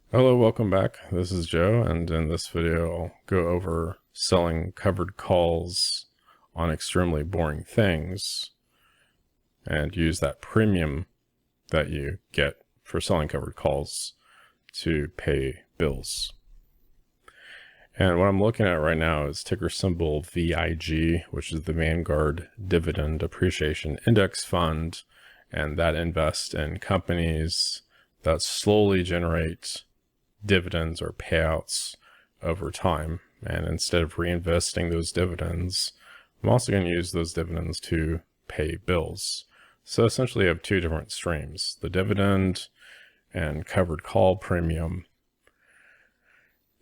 Hello, welcome back. This is Joe, and in this video, I'll go over selling covered calls on extremely boring things and use that premium that you get for selling covered calls to pay bills. And what I'm looking at right now is ticker symbol VIG, which is the Vanguard Dividend Appreciation Index Fund, and that invests in companies that slowly generate dividends or payouts over time. And instead of reinvesting those dividends, I'm also going to use those dividends to pay bills. So essentially I have two different streams, the dividend and covered call premium.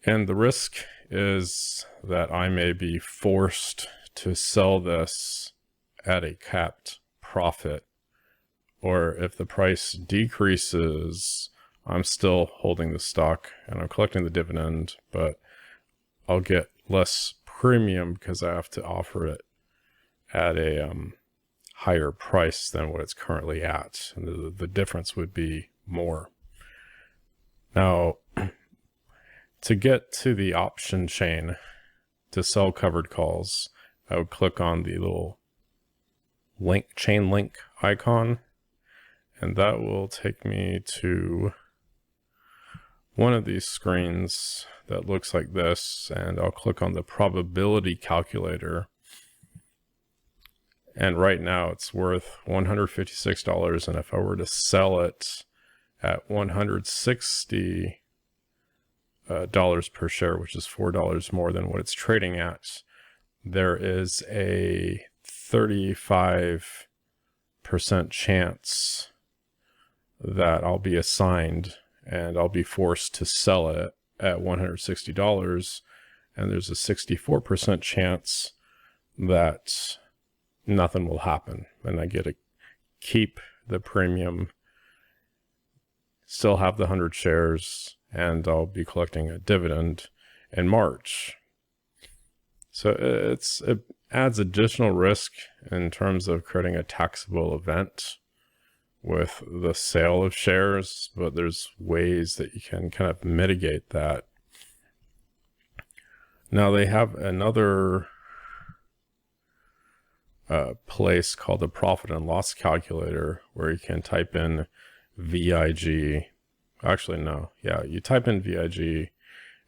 And the risk is that I may be forced to sell this at a capped profit, or if the price decreases, I'm still holding the stock and I'm collecting the dividend, but I'll get less premium because I have to offer it at a higher price than what it's currently at. And the difference would be more. Now, to get to the option chain to sell covered calls, I would click on the little chain link icon, and that will take me to one of these screens that looks like this, and I'll click on the probability calculator. And right now it's worth $156. And if I were to sell it at $160 per share, which is $4 more than what it's trading at, there is a 35% chance that I'll be assigned and I'll be forced to sell it at $160. And there's a 64% chance that nothing will happen. And I get to keep the premium, still have the 100 shares, and I'll be collecting a dividend in March. So it adds additional risk in terms of creating a taxable event with the sale of shares, but there's ways that you can kind of mitigate that. Now they have another place called the profit and loss calculator where you can type in VIG. Actually, no. Yeah, you type in VIG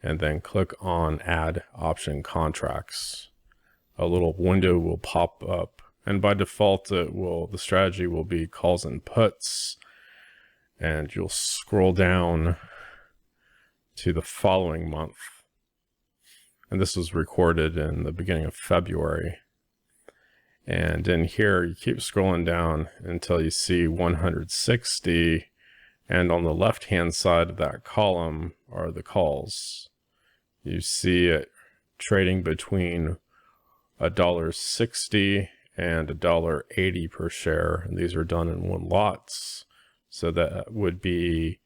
and then click on add option contracts. A little window will pop up. And by default, the strategy will be calls and puts, and you'll scroll down to the following month. And this was recorded in the beginning of February. And in here, you keep scrolling down until you see 160. And on the left-hand side of that column are the calls. You see it trading between $1.60 and $1.80 per share, and these are done in one lots. So that would be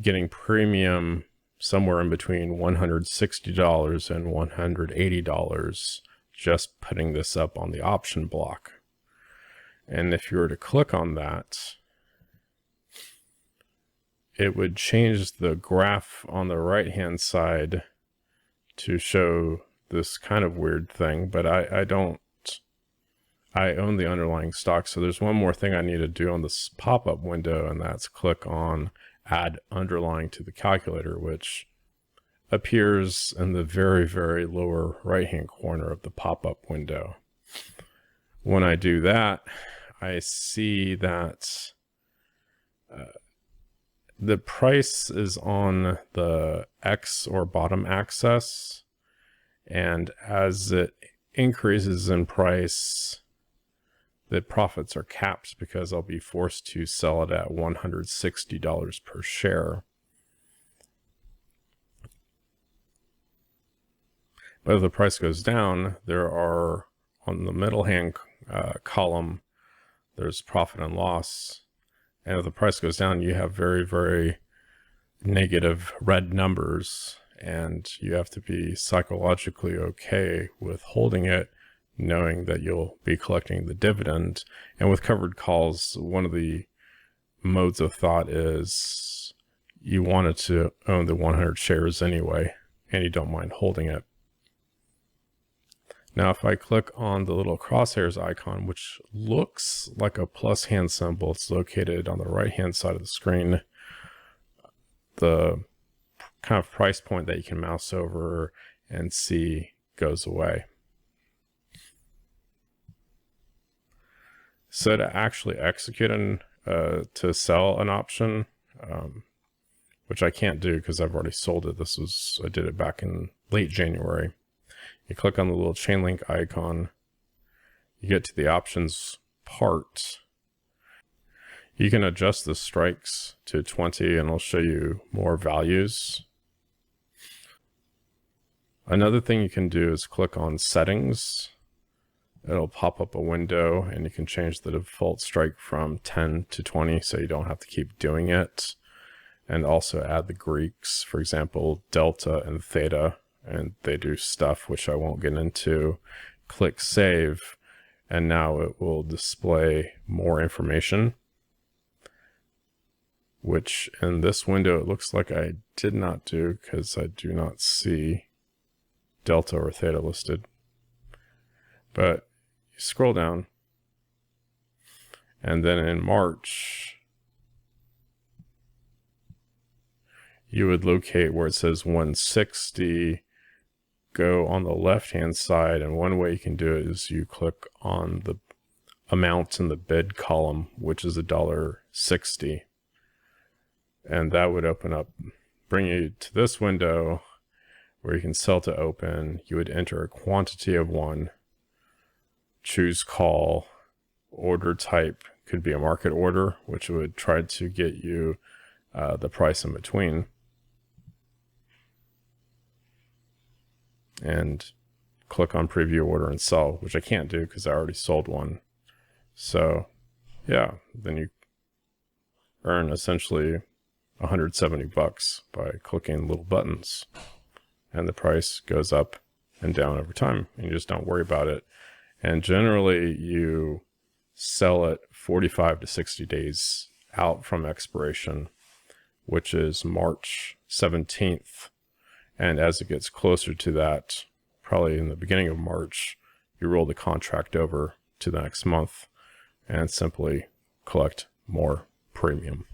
getting premium somewhere in between $160 and $180, just putting this up on the option block. And if you were to click on that, it would change the graph on the right-hand side to show this kind of weird thing, but I own the underlying stock. So there's one more thing I need to do on this pop-up window, and that's click on add underlying to the calculator, which appears in the very, very lower right-hand corner of the pop-up window. When I do that, I see that the price is on the X or bottom axis, and as it increases in price, the profits are capped because I'll be forced to sell it at $160 per share. But if the price goes down, there are, on the middle hand column, there's profit and loss. And if the price goes down, you have very, very negative red numbers, and you have to be psychologically okay with holding it, knowing that you'll be collecting the dividend. And with covered calls, one of the modes of thought is you wanted to own the 100 shares anyway, and you don't mind holding it. Now, if I click on the little crosshairs icon, which looks like a plus hand symbol, it's located on the right-hand side of the screen. The kind of price point that you can mouse over and see goes away. So to actually execute to sell an option, which I can't do because I've already sold it. I did it back in late January. You click on the little chain link icon, you get to the options part. You can adjust the strikes to 20 and I'll show you more values. Another thing you can do is click on settings. It'll pop up a window and you can change the default strike from 10 to 20 so you don't have to keep doing it. And also add the Greeks, for example, delta and theta, and they do stuff which I won't get into. Click save, and now it will display more information, which in this window it looks like I did not do because I do not see delta or theta listed. But you scroll down, and then in March, you would locate where it says 160, go on the left-hand side, and one way you can do it is you click on the amount in the bid column, which is $1.60. And that would bring you to this window where you can sell to open. You would enter a quantity of 1, choose call, order type could be a market order, which would try to get you the price in between. And click on preview order and sell, which I can't do because I already sold one. So yeah, then you earn essentially 170 bucks by clicking little buttons, and the price goes up and down over time and you just don't worry about it. And generally you sell it 45 to 60 days out from expiration, which is March 17th. And as it gets closer to that, probably in the beginning of March, you roll the contract over to the next month and simply collect more premium.